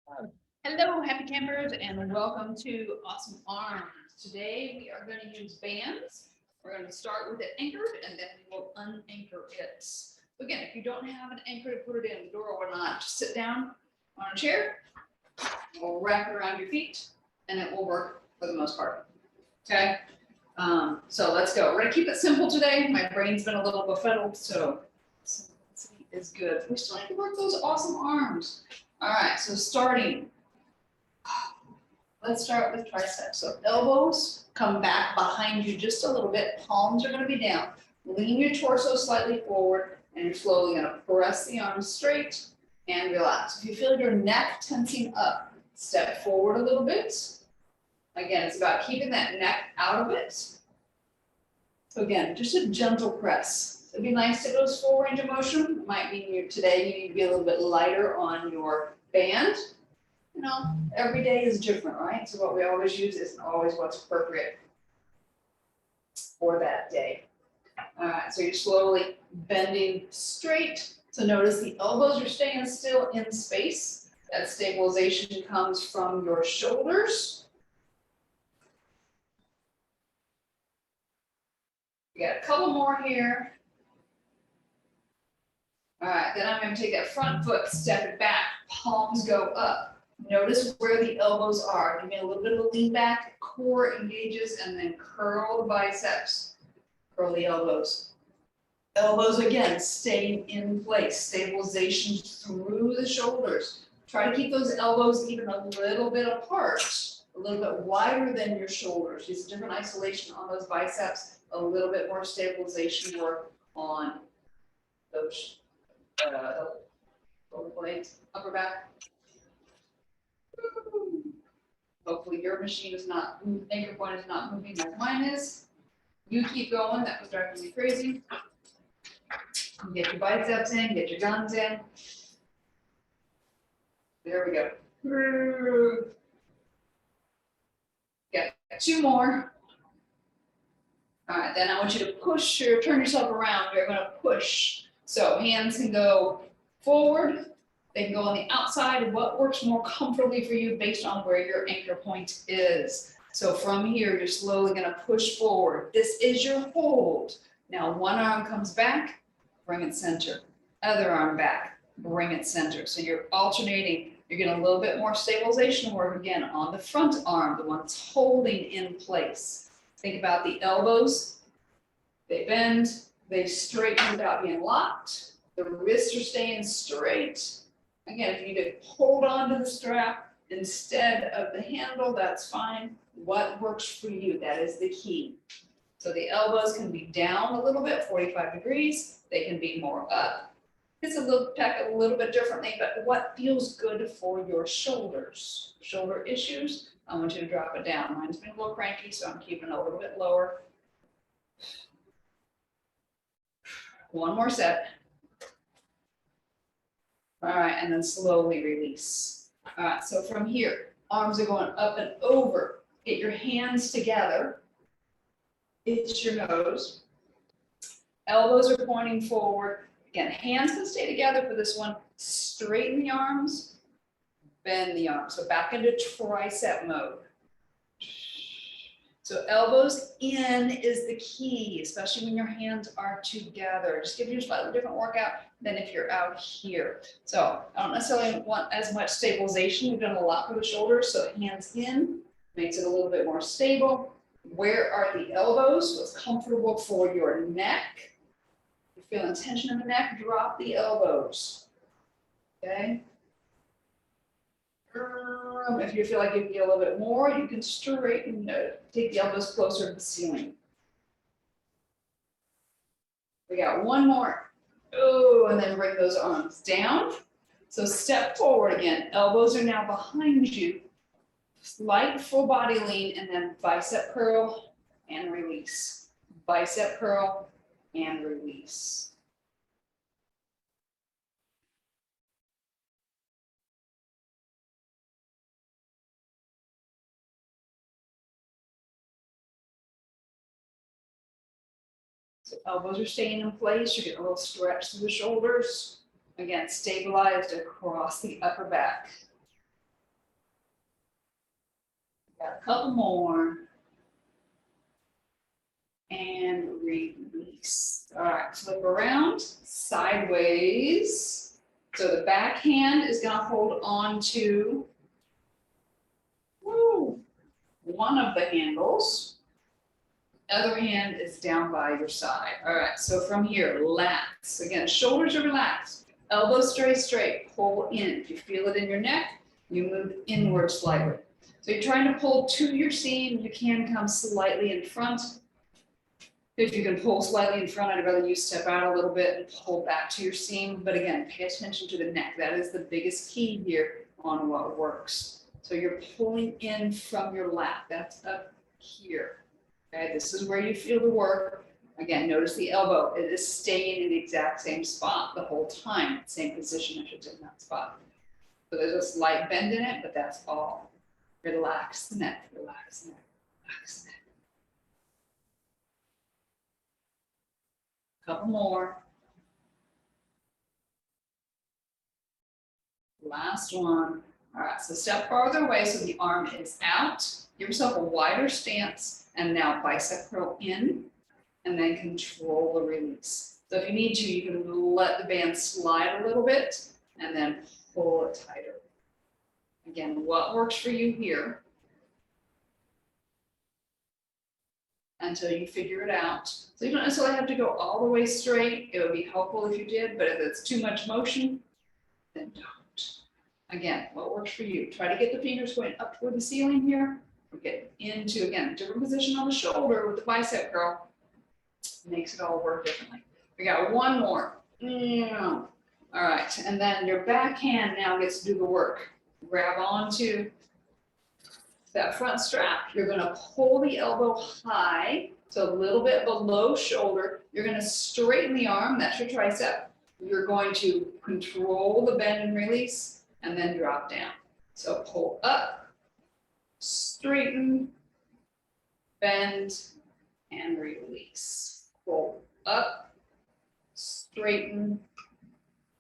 Hello, happy campers, and welcome to Awesome Arms. Today we are going to use bands. We're going to start with it anchored, and then we will unanchor it. So again, if you don't have an anchor to put it in the door or whatnot, just sit down on a chair. We'll wrap it around your feet, and it will work for the most part. Okay. So let's go. We're going to keep it simple today. My brain's been a little befuddled, so simplicity is good. We still need to work those awesome arms. All right. So starting. Let's start with triceps. So elbows come back behind you just a little bit. Palms are going to be down. Lean your torso slightly forward, and you're slowly going to press the arms straight and relax. If you feel your neck tensing up, step forward a little bit. Again, it's about keeping that neck out of it. So again, just a gentle press. It'd be nice to go full range of motion. It might mean today you need to be a little bit lighter on your band. You know, every day is different, right? So what we always use isn't always what's appropriate for that day. All right, so you're slowly bending straight. So notice the elbows are staying still in space. That stabilization comes from your shoulders. We got a couple more here. All right, then I'm going to take that front foot, step it back, palms go up. Notice where the elbows are. Give me a little bit of a lean back, core engages, and then curl the biceps. Curl the elbows. Elbows again, staying in place. Stabilization through the shoulders. Try to keep those elbows even a little bit apart, a little bit wider than your shoulders. Use a different isolation on those biceps, a little bit more stabilization work on those shoulder blades, upper back. Hopefully your machine is not, anchor point is not moving like mine is. You keep going, that was driving me crazy. Get your biceps in, get your guns in. There we go. Got two more. All right, then I want you to push or turn yourself around. You're gonna push. So hands can go forward. They can go on the outside. What works more comfortably for you based on where your anchor point is. So from here, you're slowly going to push forward. This is your hold. Now one arm comes back, bring it center. Other arm back, bring it center. So you're alternating. You're getting a little bit more stabilization work again on the front arm, the one that's holding in place. Think about the elbows. They bend, they straighten without being locked. The wrists are staying straight. Again, if you need to hold on to the strap instead of the handle, that's fine. What works for you, that is the key. So the elbows can be down a little bit, 45 degrees. They can be more up. It's a little peck a little bit differently, but what feels good for your shoulders? Shoulder issues, I want you to drop it down. Mine's been a little cranky, so I'm keeping it a little bit lower. One more set. All right, and then slowly release. All right, so from here, arms are going up and over. Get your hands together. Itch your nose. Elbows are pointing forward. Again, hands can stay together for this one. Straighten the arms, bend the arms. So back into tricep mode. So elbows in is the key, especially when your hands are together. Just give you a slightly different workout than if you're out here. So I don't necessarily want as much stabilization. We've done a lot for the shoulders, so hands in makes it a little bit more stable. Where are the elbows? What's comfortable for your neck? If you're feeling tension in the neck, drop the elbows. Okay? If you feel like you need a little bit more, you can straighten, take the elbows closer to the ceiling. We got one more. Oh, and then bring those arms down. So step forward again. Elbows are now behind you. Slight full body lean, and then bicep curl and release. Bicep curl and release. So elbows are staying in place. You're getting a little stretch through the shoulders. Again, stabilized across the upper back. Got a couple more. And release. All right, flip around, sideways. So the back hand is gonna hold on to one of the handles. Other hand is down by your side. All right, so from here, lats. Again, shoulders are relaxed. Elbows stay straight, pull in. If you feel it in your neck, you move inward slightly. So you're trying to pull to your seam, you can come slightly in front. If you can pull slightly in front, I'd rather you step out a little bit and pull back to your seam. But again, pay attention to the neck. That is the biggest key here on what works. So you're pulling in from your lat. That's up here. Okay, this is where you feel the work. Again, notice the elbow. It is staying in the exact same spot the whole time. Same position, I should say, in that spot. So there's a slight bend in it, but that's all. Relax the neck, relax the neck, relax the neck. Couple more. Last one. All right, so step farther away so the arm is out. Give yourself a wider stance, and now bicep curl in, and then control the release. So if you need to, you can let the band slide a little bit, and then pull it tighter. Again, what works for you here until you figure it out. So you don't necessarily have to go all the way straight. It would be helpful if you did, but if it's too much motion, then don't. Again, what works for you? Try to get the fingers going up toward the ceiling here. Or get into, again, different position on the shoulder with the bicep curl. Makes it all work differently. We got one more. All right, and then your back hand now gets to do the work. Grab onto that front strap. You're gonna pull the elbow high, so a little bit below shoulder. You're gonna straighten the arm, that's your tricep. You're going to control the bend and release, and then drop down. So pull up, straighten, bend, and release. Pull up, straighten,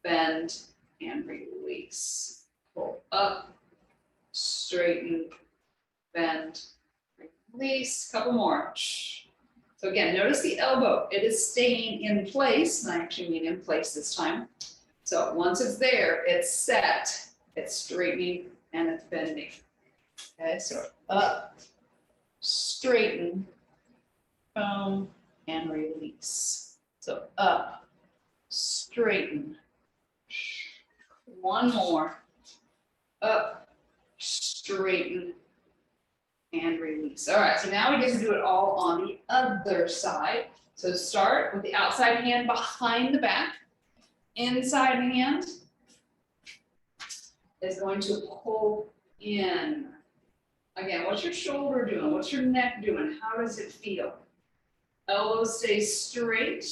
bend, and release. Pull up, straighten, bend, release. Couple more. So again, notice the elbow. It is staying in place, and I actually mean in place this time. So once it's there, it's set, it's straightening, and it's bending. Okay, so up, straighten, boom, and release. So up, straighten. One more. Up, straighten, and release. All right, so now we get to do it all on the other side. So start with the outside hand behind the back. Inside hand is going to pull in. Again, what's your shoulder doing? What's your neck doing? How does it feel? Elbow stays straight,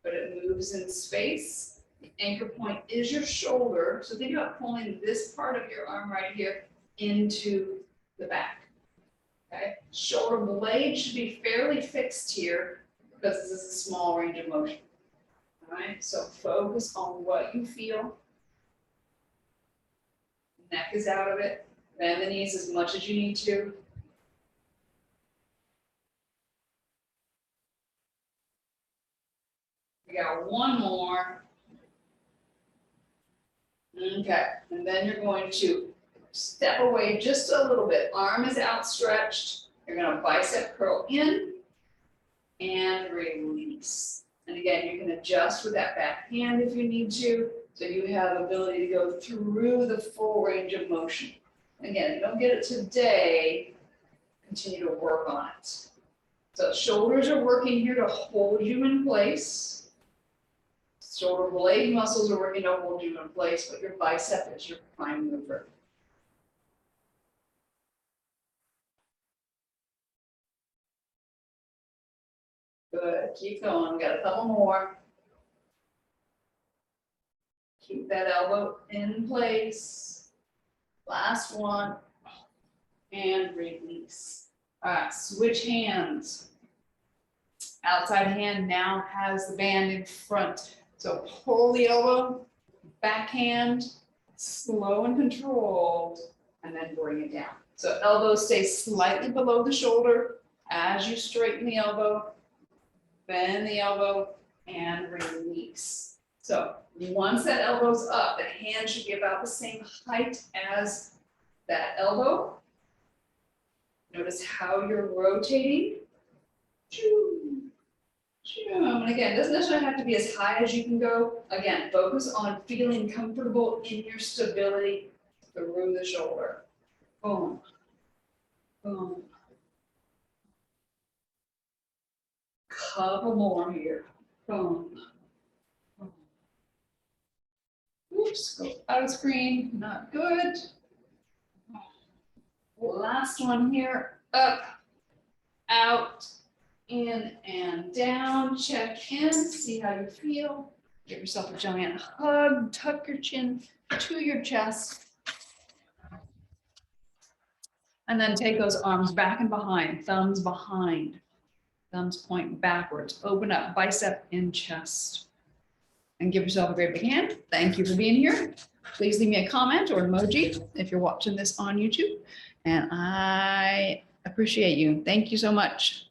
but it moves in space. The anchor point is your shoulder. So think about pulling this part of your arm right here into the back. Okay, shoulder blade should be fairly fixed here because this is a small range of motion. All right, so focus on what you feel. Neck is out of it. Bend the knees as much as you need to. We got one more. Okay, and then you're going to step away just a little bit. Arm is outstretched. You're going to bicep curl in and release. And again, you can adjust with that back hand if you need to, so you have ability to go through the full range of motion. Again, if you don't get it today, continue to work on it. So shoulders are working here to hold you in place. Shoulder blade muscles are working to hold you in place, but your bicep is your prime mover. Good, keep going, we got a couple more. Keep that elbow in place. Last one, and release. All right, switch hands. Outside hand now has the band in front. So pull the elbow, backhand, slow and controlled, and then bring it down. So elbows stay slightly below the shoulder as you straighten the elbow, bend the elbow, and release. So once that elbow's up, the hand should be about the same height as that elbow. Notice how you're rotating. Choo, choo. And again, it doesn't necessarily have to be as high as you can go. Again, focus on feeling comfortable in your stability through the shoulder. Boom, boom. Couple more here. Boom. Boom. Oops, go out of screen, not good. Last one here, up, out, in and down, check in, see how you feel. Give yourself a giant hug, tuck your chin to your chest. And then take those arms back and behind, thumbs point backwards, open up bicep and chest. And give yourself a great big hand. Thank you for being here. Please leave me a comment or emoji if you're watching this on YouTube. And I appreciate you. Thank you so much.